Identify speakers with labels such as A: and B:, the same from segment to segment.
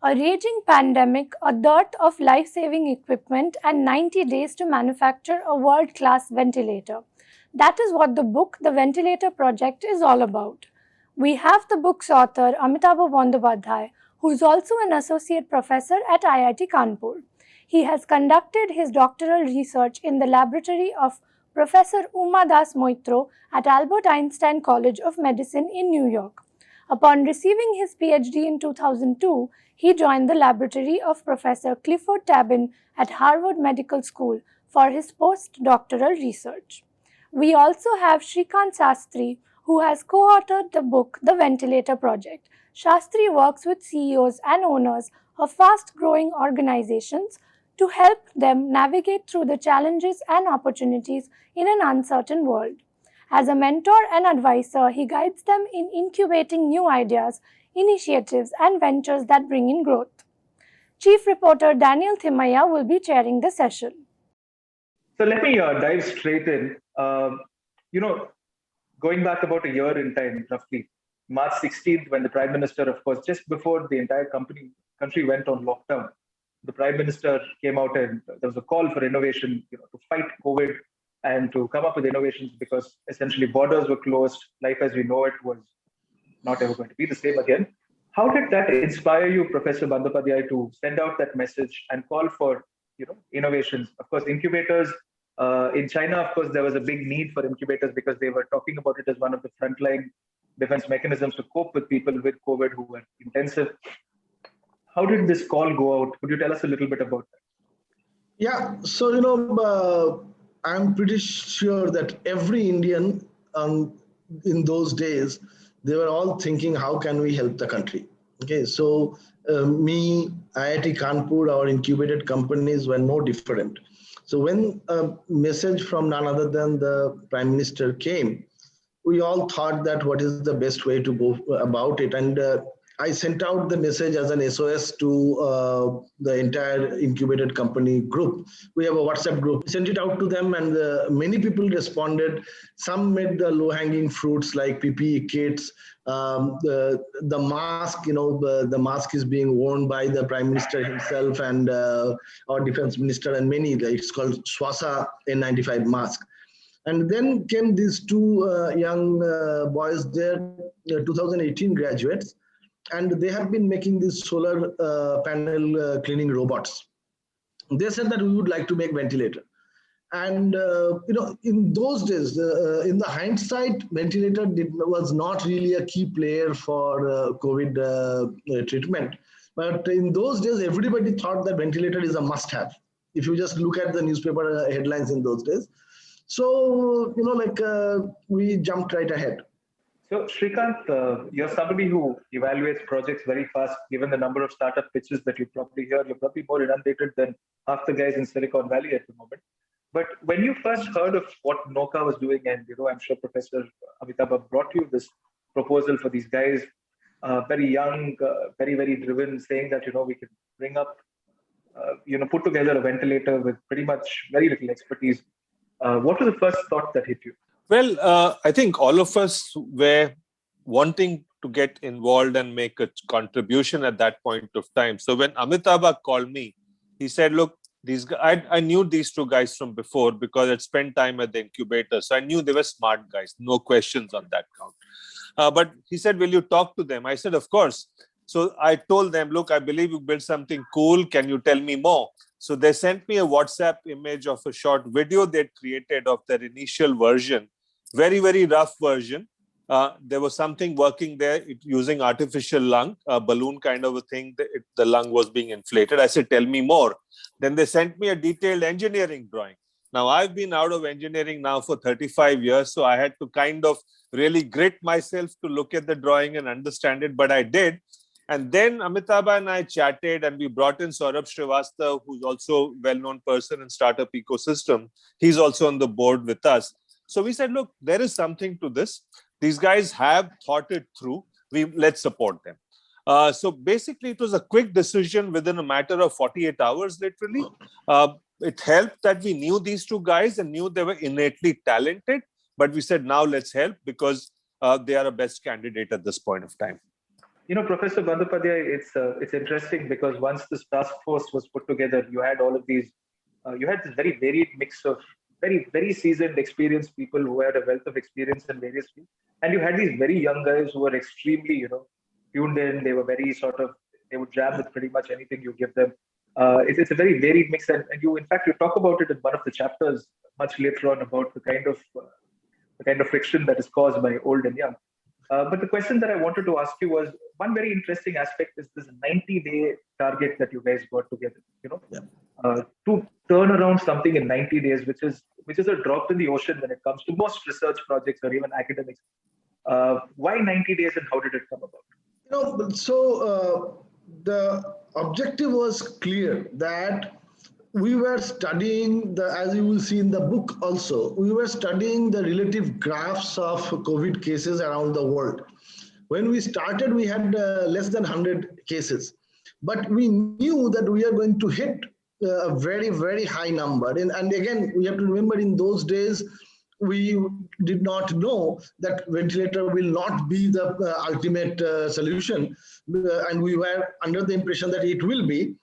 A: A raging pandemic, a dearth of life-saving equipment, and 90 days to manufacture a world-class ventilator. That is what the book, The Ventilator Project, is all about. We have the book's author, Amitabha Bandyopadhyay, who is also an associate professor at IIT Kanpur. He has conducted his doctoral research in the laboratory of Professor Uma Das Moitro at Albert Einstein College of Medicine in New York. Upon receiving his PhD in 2002, he joined the laboratory of Professor Clifford Tabin at Harvard Medical School for his postdoctoral research. We also have Srikant Sastri, who has co-authored the book The Ventilator Project. Sastri works with CEOs and owners of fast-growing organizations to help them navigate through the challenges and opportunities in an uncertain world. As a mentor and advisor, he guides them in incubating new ideas, initiatives, and ventures that bring in growth. Chief reporter Daniel Thimaya will be chairing the session.
B: So let me dive straight in. Going back about a year in time, roughly, March 16th, when the Prime Minister, of course, just before the entire country went on lockdown, the Prime Minister came out and there was a call for innovation, to fight COVID and to come up with innovations because essentially borders were closed. Life as we know it was not ever going to be the same again. How did that inspire you, Professor Bandyopadhyay, to send out that message and call for, innovations? Of course, incubators. In China, of course, there was a big need for incubators because they were talking about it as one of the frontline defense mechanisms to cope with people with COVID who were intensive. How did this call go out? Could you tell us a little bit about that?
C: Yeah, so, I'm pretty sure that every Indian in those days, they were all thinking, how can we help the country? Okay, so me, IIT Kanpur, our incubated companies were no different. So when a message from none other than the Prime Minister came, we all thought that what is the best way to go about it. And I sent out the message as an SOS to the entire incubated company group. We have a WhatsApp group. Sent it out to them, and many people responded. Some made the low-hanging fruits like PPE kits. The mask, the mask is being worn by the Prime Minister himself and our Defense Minister, and many. It's called Swasa N95 mask. And then came these two young boys there, 2018 graduates. And they have been making these solar panel cleaning robots. They said that we would like to make ventilator. And, in those days, in the hindsight, ventilator was not really a key player for COVID treatment. But in those days, everybody thought that ventilator is a must-have. If you just look at the newspaper headlines in those days. So, we jumped right ahead.
B: So, Srikant, you're somebody who evaluates projects very fast. Given the number of startup pitches that you probably hear, you're probably more inundated than half the guys in Silicon Valley at the moment. But when you first heard of what Noka was doing, and I'm sure Professor Amitabha brought you this proposal for these guys, very young, very, very driven, saying that, we can bring up, put together a ventilator with pretty much very little expertise. What was the first thought that hit you?
D: Well, I think all of us were wanting to get involved and make a contribution at that point of time. So when Amitabha called me, he said, look, these guys, I knew these two guys from before because I'd spent time at the incubator. So I knew they were smart guys, no questions on that count. But he said, will you talk to them? I said, of course. So I told them, look, I believe you built something cool. Can you tell me more? So they sent me a WhatsApp image of a short video they'd created of their initial version. Very, very rough version. There was something working there using artificial lung, a balloon kind of a thing. The lung was being inflated. I said, tell me more. Then they sent me a detailed engineering drawing. Now, I've been out of engineering now for 35 years, so I had to kind of really grit myself to look at the drawing and understand it, but I did. And then Amitabha and I chatted, and we brought in Saurabh Srivastava, who's also a well-known person in startup ecosystem. He's also on the board with us. So we said, look, there is something to this. These guys have thought it through. Let's support them. So basically, it was a quick decision within a matter of 48 hours, literally. It helped that we knew these two guys and knew they were innately talented. But we said, now let's help because they are a best candidate at this point of time.
B: Professor Bandyopadhyay, it's interesting because once this task force was put together, you had all of these, you had this very varied mix of very, very seasoned, experienced people who had a wealth of experience in various fields, and you had these very young guys who were extremely, tuned in. They were very they would jam with pretty much anything you give them. It's a very varied mix, and you, in fact, you talk about it in one of the chapters much later on about the kind of friction that is caused by old and young. But the question that I wanted to ask you was, one very interesting aspect is this 90-day target that you guys got together, to turn around something in 90 days, which is a drop in the ocean when it comes to most research projects or even academics. Why 90 days and how did it come about?
C: The objective was clear that we were studying as you will see in the book also, we were studying the relative graphs of COVID cases around the world. When we started, we had less than 100 cases, but we knew that we are going to hit a very, very high number. And again, we have to remember, in those days, we did not know that ventilator will not be the ultimate solution. And we were under the impression that it will be.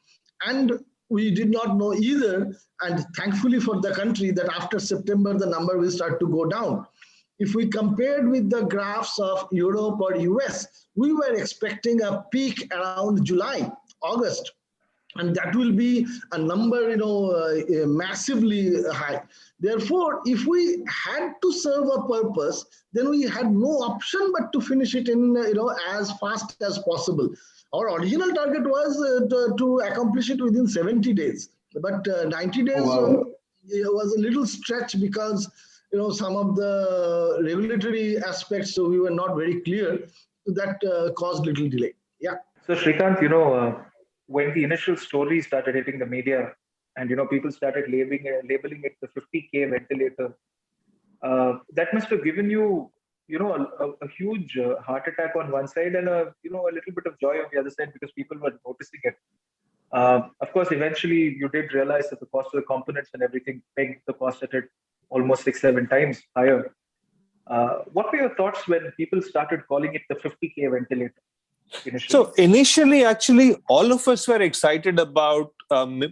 C: And we did not know either, and thankfully for the country, that after September, the number will start to go down. If we compared with the graphs of Europe or US, we were expecting a peak around July, August. And that will be a number, massively high. Therefore, if we had to serve a purpose, then we had no option but to finish it in, as fast as possible. Our original target was to accomplish it within 70 days, but 90 days was a little stretch because, some of the regulatory aspects, so we were not very clear, that caused little delay. Yeah.
B: So Srikant, when the initial story started hitting the media and, people started labeling it the 50K ventilator, that must have given you, a huge heart attack on one side and a little bit of joy on the other side because people were noticing it. Of course, eventually you did realize that the cost of the components and everything pegged the cost at it almost 6-7 times higher. What were your thoughts when people started calling it the 50K ventilator?
D: So initially, actually, all of us were excited about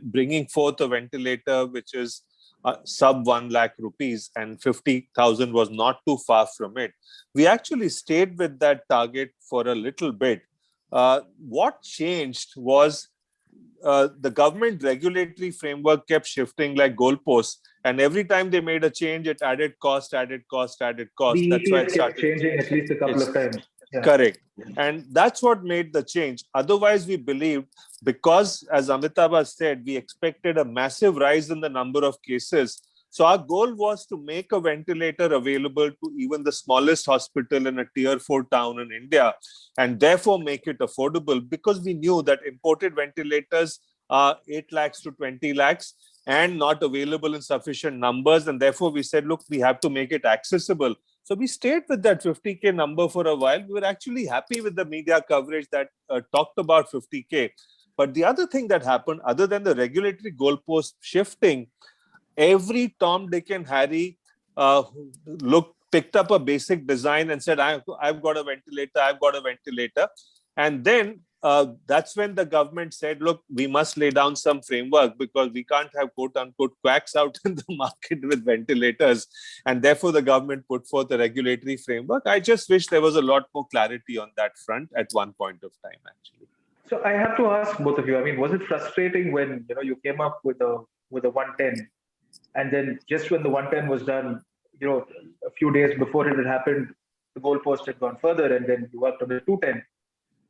D: bringing forth a ventilator, which is sub 1 lakh rupees, and 50,000 was not too far from it. We actually stayed with that target for a little bit. What changed was the government regulatory framework kept shifting like goalposts, and every time they made a change, it added cost.
B: The
D: That's why it
B: EPS kept
D: started
B: changing at least a couple of times.
D: Yeah. Correct. And that's what made the change. Otherwise, we believed, because as Amitabha said, we expected a massive rise in the number of cases. So our goal was to make a ventilator available to even the smallest hospital in a tier 4 town in India, and therefore make it affordable, because we knew that imported ventilators are 8 lakhs to 20 lakhs and not available in sufficient numbers. And therefore we said, look, we have to make it accessible. So we stayed with that 50K number for a while. We were actually happy with the media coverage that talked about 50K. But the other thing that happened, other than the regulatory goalpost shifting, every Tom, Dick and Harry picked up a basic design and said, I've got a ventilator. And then that's when the government said, look, we must lay down some framework because we can't have quote unquote quacks out in the market with ventilators. And therefore the government put forth a regulatory framework. I just wish there was a lot more clarity on that front at one point of time, actually.
B: So I have to ask both of you, I mean, was it frustrating when, you came up with a 110, and then just when the 110 was done, a few days before it had happened, the goalpost had gone further, and then you worked on the 210.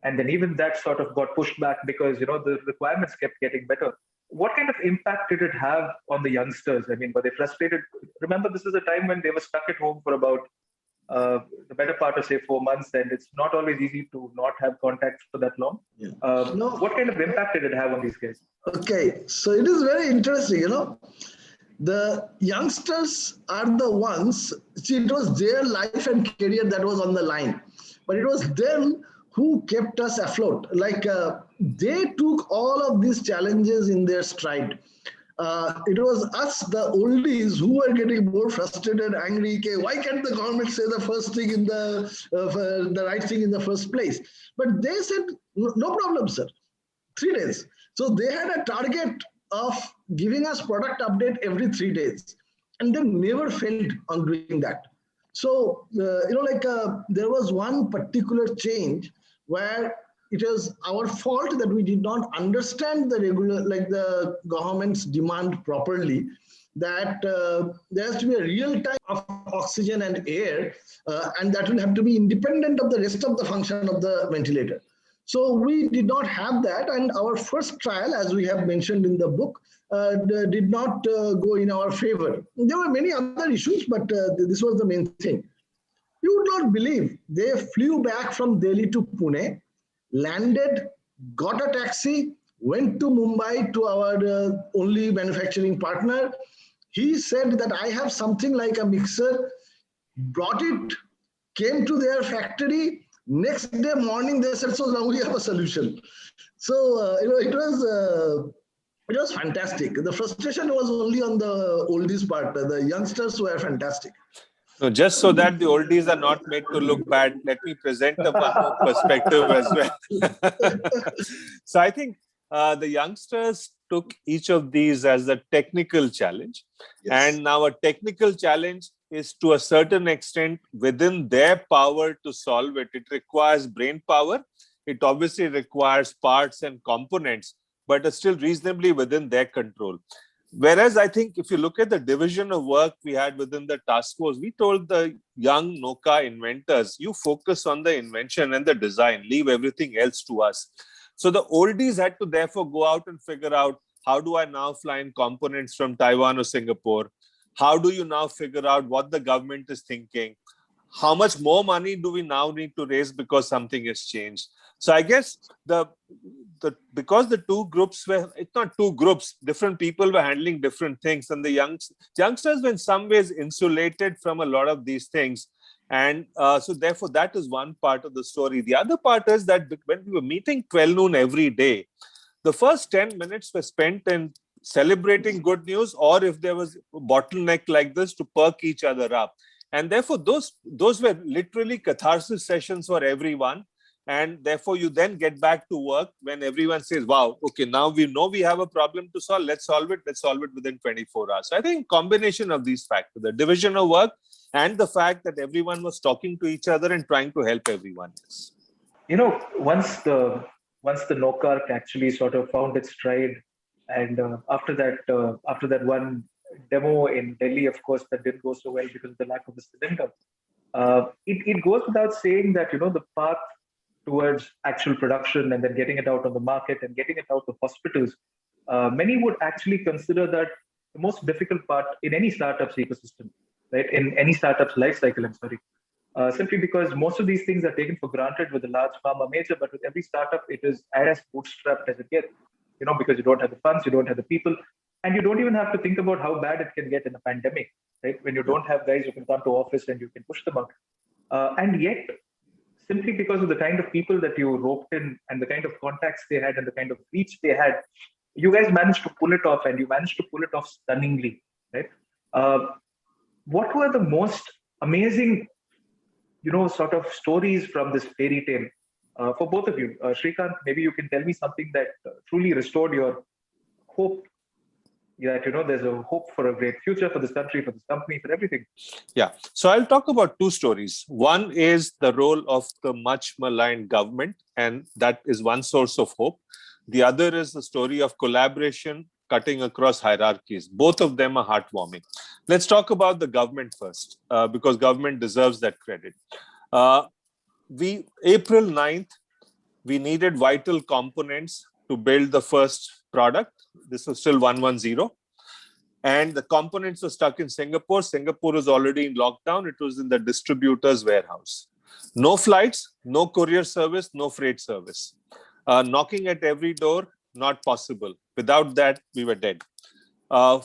B: And then even that sort of got pushed back because, the requirements kept getting better. What kind of impact did it have on the youngsters? I mean, were they frustrated? Remember, this is a time when they were stuck at home for about the better part of, say, 4 months, and it's not always easy to not have contact for that long. Yeah. What kind of impact did it have on these guys?
C: Okay, so it is very interesting, The youngsters are the ones, it was their life and career that was on the line. But it was them who kept us afloat. Like they took all of these challenges in their stride. it was us, the oldies, who were getting more frustrated, angry. Okay, why can't the government say the first thing in the right thing in the first place? But they said, no problem, sir. 3 days. So they had a target of giving us product update every 3 days, and they never failed on doing that. So there was one particular change where it is our fault that we did not understand the government's demand properly, that there has to be a real time of oxygen and air, and that will have to be independent of the rest of the function of the ventilator. So we did not have that, and our first trial, as we have mentioned in the book, did not go in our favor. There were many other issues, but this was the main thing. You would not believe, they flew back from Delhi to Pune, landed, got a taxi, went to Mumbai to our only manufacturing partner. He said that I have something like a mixer, brought it, came to their factory. Next day morning, they said, so now we have a solution. So, it was fantastic. The frustration was only on the oldies part. The youngsters were fantastic.
D: So just so that the oldies are not made to look bad, let me present a one more perspective as well. So I think the youngsters took each of these as a technical challenge. Yes. And now a technical challenge is to a certain extent within their power to solve it. It requires brain power. It obviously requires parts and components, but it's still reasonably within their control. Whereas I think if you look at the division of work we had within the task force, we told the young Noka inventors, you focus on the invention and the design, leave everything else to us. So the oldies had to therefore go out and figure out, how do I now fly in components from Taiwan or Singapore? How do you now figure out what the government is thinking? How much more money do we now need to raise because something has changed? So I guess because the two groups were, it's not two groups, different people were handling different things, and the youngsters were in some ways insulated from a lot of these things. And so therefore that is one part of the story. The other part is that when we were meeting 12 noon every day, the first 10 minutes were spent in celebrating good news, or if there was a bottleneck like this, to perk each other up. And therefore those were literally catharsis sessions for everyone. And therefore you then get back to work when everyone says, wow, okay, now we know we have a problem to solve. Let's solve it within 24 hours. So I think combination of these factors, the division of work and the fact that everyone was talking to each other and trying to help everyone else.
B: Once the Noka actually sort of found its stride, and after that one demo in Delhi, of course, that didn't go so well because of the lack of the cylinder. It goes without saying that, the path towards actual production and then getting it out on the market and getting it out to hospitals, many would actually consider that the most difficult part in any startup's ecosystem, right? In any startup's life cycle, simply because most of these things are taken for granted with a large pharma major, but with every startup, it is as bootstrapped as it gets, because you don't have the funds, you don't have the people, and you don't even have to think about how bad it can get in a pandemic, right? When you don't have guys who can come to office and you can push them out. And yet, simply because of the kind of people that you roped in and the kind of contacts they had and the kind of reach they had, you guys managed to pull it off, and you managed to pull it off stunningly, right? What were the most amazing, sort of stories from this fairy tale for both of you? Srikant, maybe you can tell me something that truly restored your hope, that, there's a hope for a great future for this country, for this company, for everything.
D: Yeah. So I'll talk about two stories. One is the role of the much maligned government, and that is one source of hope. The other is the story of collaboration cutting across hierarchies. Both of them are heartwarming. Let's talk about the government first, because government deserves that credit. April 9th, we needed vital components to build the first product. This was still 110. And the components were stuck in Singapore. Singapore was already in lockdown. It was in the distributor's warehouse. No flights, no courier service, no freight service. Knocking at every door, not possible. Without that, we were dead.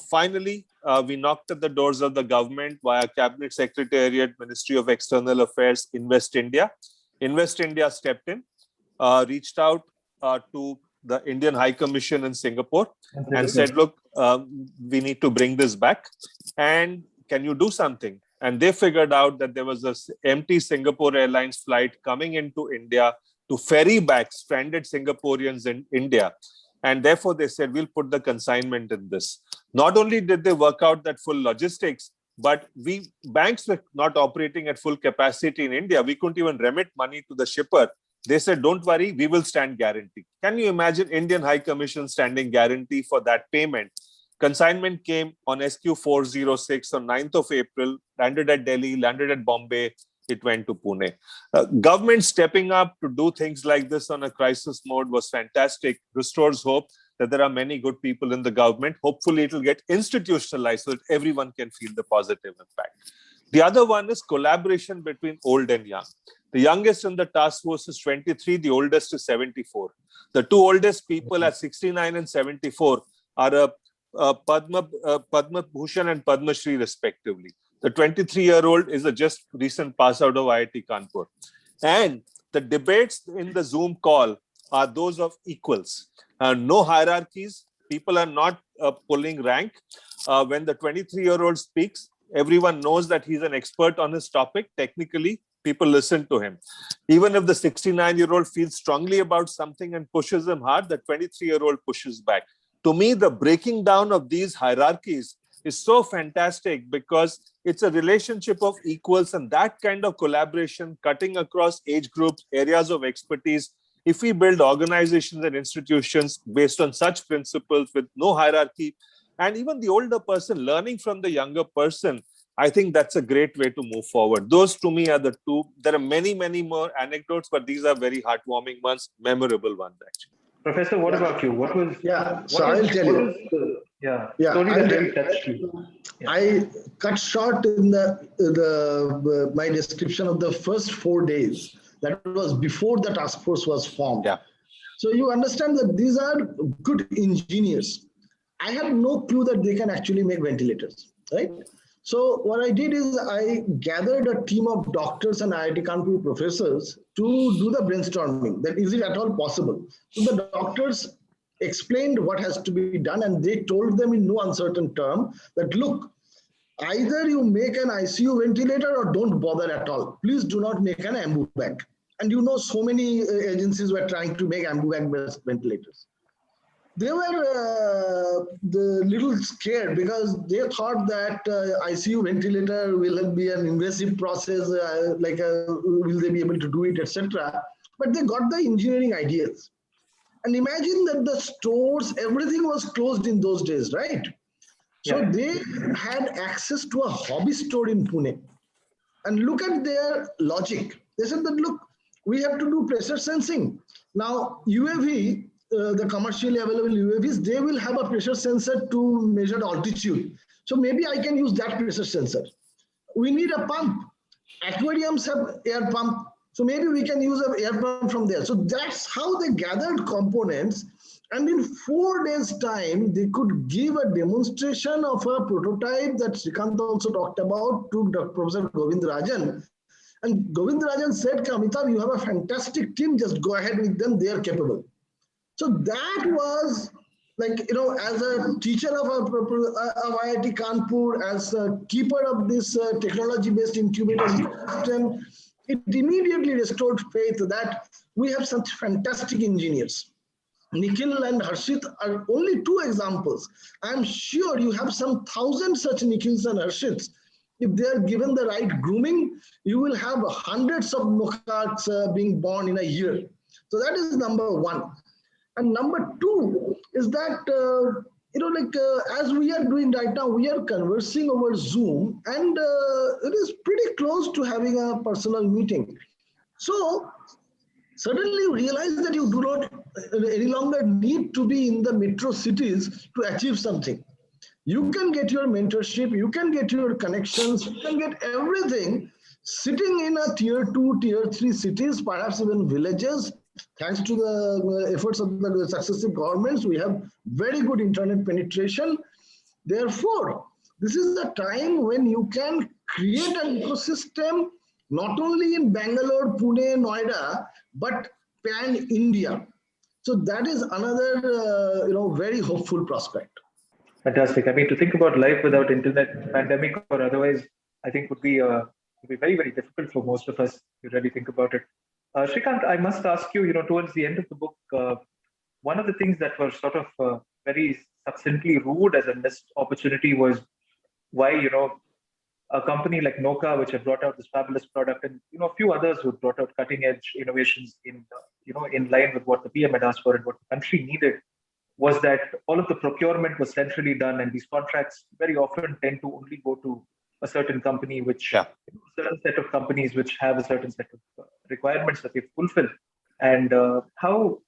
D: Finally, we knocked at the doors of the government via Cabinet Secretariat, Ministry of External Affairs, Invest India. Invest India stepped in, reached out to the Indian High Commission in Singapore and said, look, we need to bring this back. And can you do something? And they figured out that there was this empty Singapore Airlines flight coming into India to ferry back stranded Singaporeans in India. And therefore, they said, we'll put the consignment in this. Not only did they work out that full logistics, but banks were not operating at full capacity in India. We couldn't even remit money to the shipper. They said, don't worry, we will stand guarantee. Can you imagine Indian High Commission standing guarantee for that payment? Consignment came on SQ 406 on 9th of April, landed at Delhi, landed at Bombay, it went to Pune. Government stepping up to do things like this on a crisis mode was fantastic, restores hope that there are many good people in the government. Hopefully it will get institutionalized so that everyone can feel the positive impact. The other one is collaboration between old and young. The youngest in the task force is 23, the oldest is 74. The two oldest people at 69 and 74 are Padma Bhushan and Padma Shri respectively. The 23-year-old is a just recent pass out of IIT Kanpur. And the debates in the Zoom call are those of equals. No hierarchies. People are not pulling rank. When the 23-year-old speaks, everyone knows that he's an expert on his topic. Technically, people listen to him. Even if the 69-year-old feels strongly about something and pushes him hard, the 23-year-old pushes back. To me, the breaking down of these hierarchies is so fantastic because it's a relationship of equals, and that kind of collaboration cutting across age groups, areas of expertise. If we build organizations and institutions based on such principles with no hierarchy, and even the older person learning from the younger person, I think that's a great way to move forward. Those to me are the two. There are many, many more anecdotes, but these are very heartwarming ones, memorable ones actually.
B: Professor, what about you? What was?
C: I'll tell you.
B: Story that really touched you.
C: I cut short in my description of the first 4 days. That was before the task force was formed.
D: Yeah.
C: So you understand that these are good engineers. I had no clue that they can actually make ventilators, right? So what I did is I gathered a team of doctors and IIT Kanpur professors to do the brainstorming. That is it at all possible? So the doctors explained what has to be done, and they told them in no uncertain term that, look, either you make an ICU ventilator or don't bother at all. Please do not make an ambu bag. And you know, so many agencies were trying to make ambu bag ventilators. They were little scared because they thought that ICU ventilator will be an invasive process, will they be able to do it, etc. But they got the engineering ideas. And imagine that the stores, everything was closed in those days, right? So they had access to a hobby store in Pune. And look at their logic. They said that, look, we have to do pressure sensing. Now, UAV, the commercially available UAVs, they will have a pressure sensor to measure altitude. So maybe I can use that pressure sensor. We need a pump. Aquariums have air pump. So maybe we can use an air pump from there. So that's how they gathered components. And in 4 days' time, they could give a demonstration of a prototype that Srikant also talked about to Professor Govindarajan. And Govindarajan said, Amitabha, you have a fantastic team. Just go ahead with them. They are capable. So that was like, you know, as a teacher of IIT Kanpur, as a keeper of this technology-based incubator system, it immediately restored faith that we have such fantastic engineers. Nikhil and Harshit are only two examples. I'm sure you have some 1,000 such Nikhils and Harshits. If they are given the right grooming, you will have hundreds of Mukhats being born in a year. So that is number one. And number two is that, as we are doing right now, we are conversing over Zoom, and it is pretty close to having a personal meeting. So suddenly you realize that you do not any longer need to be in the metro cities to achieve something. You can get your mentorship, you can get your connections, you can get everything sitting in a tier 2, tier 3 cities, perhaps even villages. Thanks to the efforts of the successive governments, we have very good internet penetration. Therefore, this is the time when you can create an ecosystem, not only in Bangalore, Pune, Noida, but pan-India. So that is another, very hopeful prospect.
B: Fantastic. I mean, to think about life without internet, pandemic or otherwise, I think would be very, very difficult for most of us to really think about it. Srikant, I must ask you, towards the end of the book, one of the things that was sort of very succinctly ruled as a missed opportunity was why, a company like Nokia, which had brought out this fabulous product, and a few others who brought out cutting edge innovations in line with what the PM had asked for and what the country needed, was that all of the procurement was centrally done, and these contracts very often tend to only go to a certain company, which
D: Yeah.
B: a certain set of companies which have a certain set of requirements that they fulfill, and how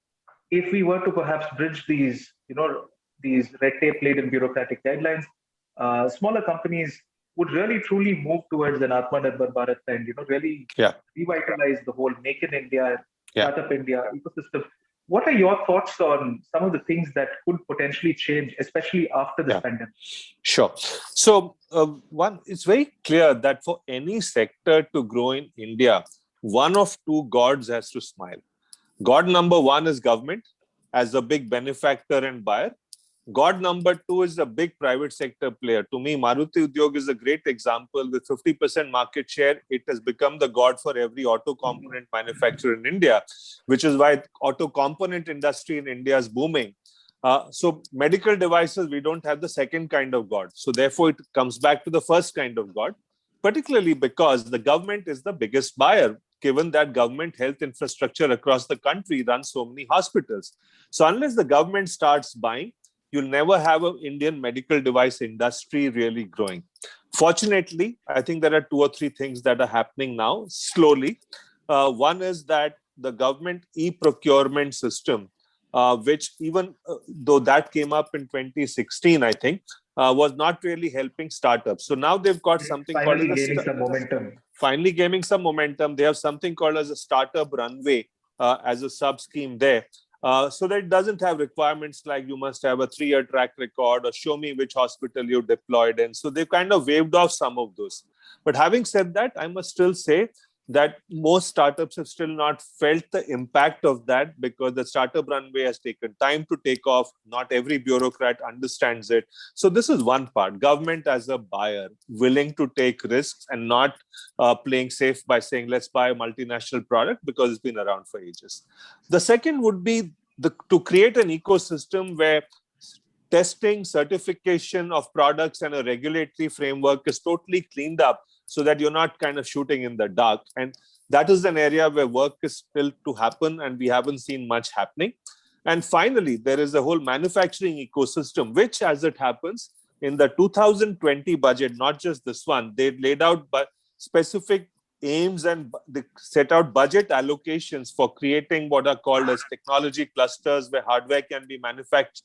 B: if we were to perhaps bridge these red tape laden bureaucratic guidelines, smaller companies would really truly move towards an Atmanirbhar Bharat and really
D: Yeah.
B: revitalize the whole Make in India,
D: Yeah.
B: Startup India ecosystem. What are your thoughts on some of the things that could potentially change, especially after this pandemic?
D: Sure. So, one, it's very clear that for any sector to grow in India, one of two gods has to smile. God number one is government as a big benefactor and buyer. God number two is a big private sector player. To me, Maruti Udyog is a great example. With 50% market share, it has become the god for every auto component manufacturer in India, which is why auto component industry in India is booming. So medical devices, we don't have the second kind of god. So therefore, it comes back to the first kind of god, particularly because the government is the biggest buyer, given that government health infrastructure across the country runs so many hospitals. So unless the government starts buying, you'll never have an Indian medical device industry really growing. Fortunately, I think there are two or three things that are happening now slowly. One is that the government e-procurement system, which even though that came up in 2016, I think, was not really helping startups. So now they've got something called
B: gaining some momentum.
D: Finally gaining some momentum. They have something called as a startup runway as a sub scheme there. So that it doesn't have requirements like you must have a 3-year track record or show me which hospital you deployed in. So they've kind of waived off some of those. But having said that, I must still say that most startups have still not felt the impact of that because the startup runway has taken time to take off. Not every bureaucrat understands it. So this is one part. Government as a buyer, willing to take risks and not playing safe by saying, let's buy a multinational product because it's been around for ages. The second would be to create an ecosystem where testing, certification of products and a regulatory framework is totally cleaned up so that you're not kind of shooting in the dark. And that is an area where work is still to happen and we haven't seen much happening. And finally, there is a whole manufacturing ecosystem, which as it happens in the 2020 budget, not just this one, they laid out specific aims and they set out budget allocations for creating what are called as technology clusters where hardware can be manufactured,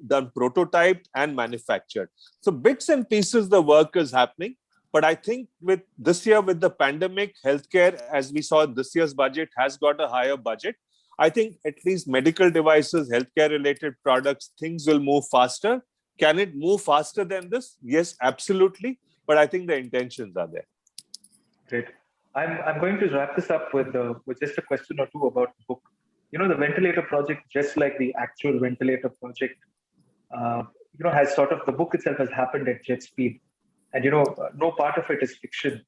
D: done prototyped and manufactured. So bits and pieces, the work is happening. But I think with this year, with the pandemic, healthcare, as we saw this year's budget, has got a higher budget. I think at least medical devices, healthcare related products, things will move faster. Can it move faster than this? Yes, absolutely. But I think the intentions are there.
B: Great. I'm going to wrap this up with just a question or two about the book. The Ventilator Project, just like the actual Ventilator Project, has sort of, the book itself has happened at jet speed. And, no part of it is fiction.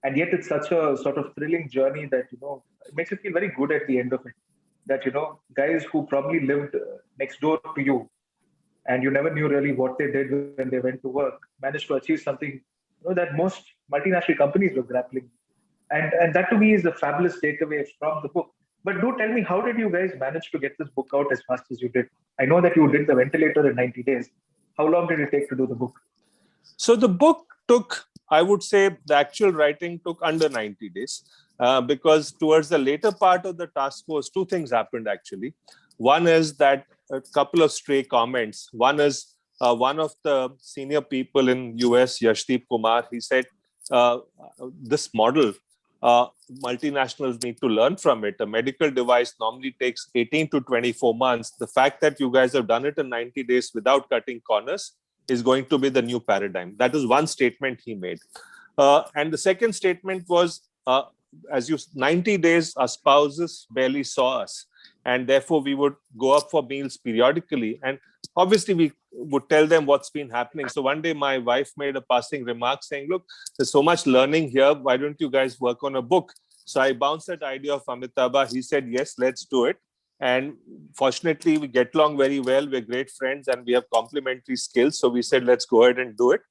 B: And yet it's such a sort of thrilling journey that, it makes you feel very good at the end of it. That, guys who probably lived next door to you and you never knew really what they did when they went to work, managed to achieve something, that most multinational companies were grappling. And that to me is a fabulous takeaway from the book. But do tell me, how did you guys manage to get this book out as fast as you did? I know that you did the Ventilator in 90 days. How long did it take to do the book?
D: So the book took, I would say the actual writing took under 90 days because towards the later part of the task force, two things happened actually. One is that a couple of stray comments. One is one of the senior people in US, Yashdeep Kumar, he said, this model, multinationals need to learn from it. A medical device normally takes 18 to 24 months. The fact that you guys have done it in 90 days without cutting corners is going to be the new paradigm. That is one statement he made. And the second statement was, 90 days, our spouses barely saw us. and therefore we would go up for meals periodically. And obviously we would tell them what's been happening. So one day my wife made a passing remark saying, look, there's so much learning here. Why don't you guys work on a book? So I bounced that idea of Amitabha. He said, yes, let's do it. And fortunately, we get along very well. We're great friends and we have complementary skills. So we said, let's go ahead and do it.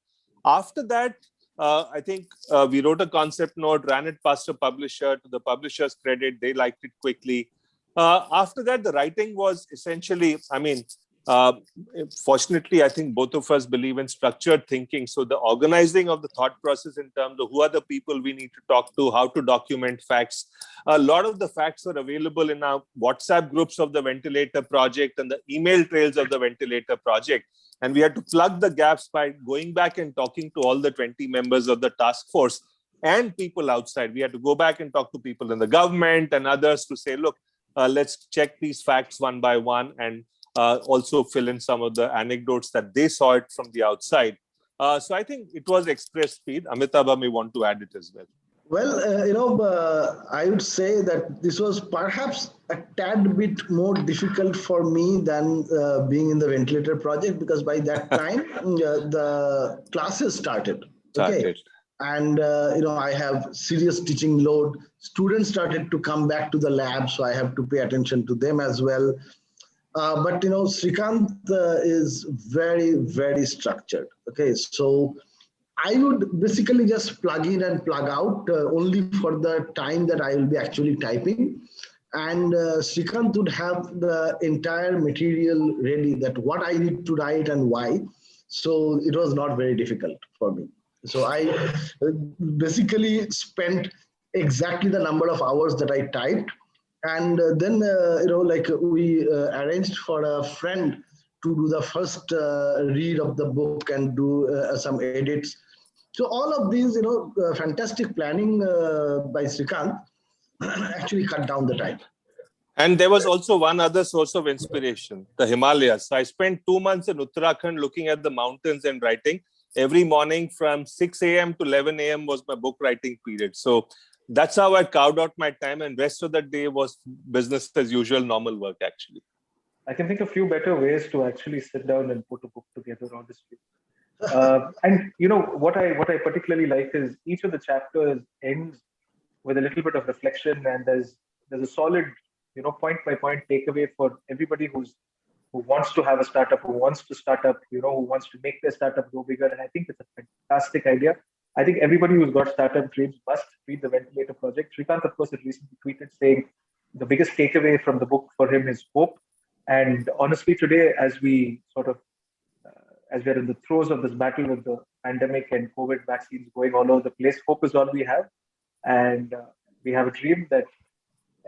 D: After that, I think we wrote a concept note, ran it past a publisher. To the publisher's credit, they liked it quickly. After that, the writing was essentially, fortunately, I think both of us believe in structured thinking. So the organizing of the thought process in terms of who are the people we need to talk to, how to document facts. A lot of the facts are available in our WhatsApp groups of the Ventilator Project and the email trails of the Ventilator Project. And we had to plug the gaps by going back and talking to all the 20 members of the task force and people outside. We had to go back and talk to people in the government and others to say, look, let's check these facts one by one and also fill in some of the anecdotes that they saw it from the outside. So I think it was express speed. Amitabha may want to add it as well.
C: Well, I would say that this was perhaps a tad bit more difficult for me than being in the Ventilator Project, because by that time the classes started. Okay. And I have serious teaching load. Students started to come back to the lab, so I have to pay attention to them as well. But Srikant is very, very structured. Okay, so I would basically just plug in and plug out only for the time that I will be actually typing. And Srikant would have the entire material ready, that what I need to write and why. So it was not very difficult for me. So I basically spent exactly the number of hours that I typed. And then, we arranged for a friend to do the first read of the book and do some edits. So all of these, fantastic planning by Srikant actually cut down the time.
D: And there was also one other source of inspiration, the Himalayas. So I spent 2 months in Uttarakhand looking at the mountains and writing. Every morning from 6 a.m. to 11 a.m. was my book writing period. So that's how I carved out my time, and rest of the day was business as usual, normal work actually.
B: I can think of a few better ways to actually sit down and put a book together, honestly. And what I particularly like is each of the chapters ends with a little bit of reflection, and there's a solid point by point takeaway for everybody who wants to have a startup, who wants to start up, who wants to make their startup go bigger. And I think it's a fantastic idea. I think everybody who's got startup dreams must read the Ventilator Project. Srikant, of course, had recently tweeted saying the biggest takeaway from the book for him is hope. And honestly, today, as we as we're in the throes of this battle with the pandemic and COVID vaccines going all over the place, hope is all we have. And we have a dream that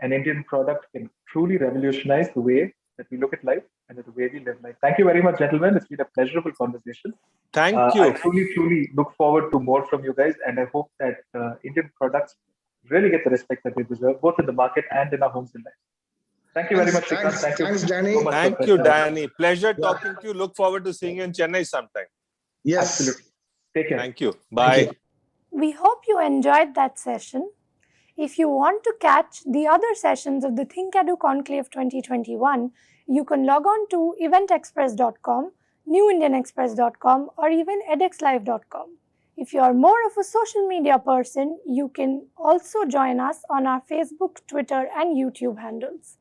B: an Indian product can truly revolutionize the way that we look at life and the way we live life. Thank you very much, gentlemen. It's been a pleasurable conversation.
D: Thank you.
B: I truly look forward to more from you guys, and I hope that Indian products really get the respect that they deserve, both in the market and in our homes and lives. Thank you very much, Srikant.
C: Thanks, Danny.
B: So much.
D: Thank you, Danny. Pleasure talking to you. Look forward to seeing you in Chennai sometime.
C: Yes.
B: Absolutely. Take care.
D: Thank you. Bye.
C: Thank you.
A: We hope you enjoyed that session. If you want to catch the other sessions of the ThinkEdu Conclave 2021, you can log on to eventexpress.com, newindianexpress.com, or even edxlive.com. If you are more of a social media person, you can also join us on our Facebook, Twitter, and YouTube handles.